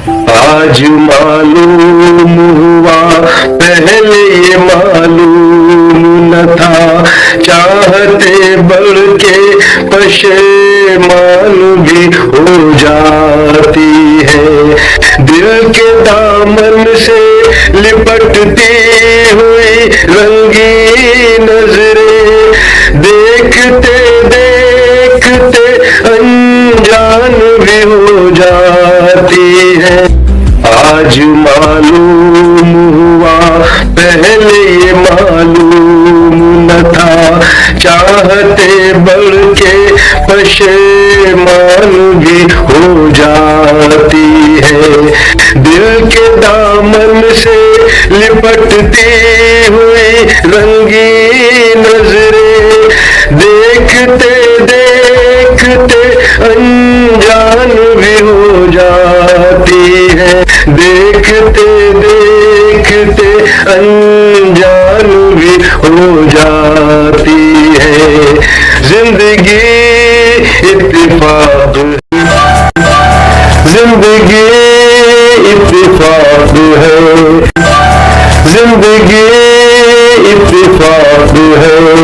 आज मालूम हुआ, पहले ये मालूम न था। चाहते बढ़ के पशेमान भी हो जाती है। दिल के दामन से लिपटती हुई रंगी नजरें, देखते देखते अनजान भी हो जाती है। आज मालूम हुआ, पहले ये मालूम न था। चाहते बढ़ के पशेमान भी हो जाती है। दिल के दामन से लिपटती हुई रंगी नजरें, देखते देखते अनजान भी हो जाती है। देखते देखते अनजान भी हो जाती है। जिंदगी इत्तेफाक, जिंदगी इत्तेफाक है, जिंदगी इत्तेफाक है।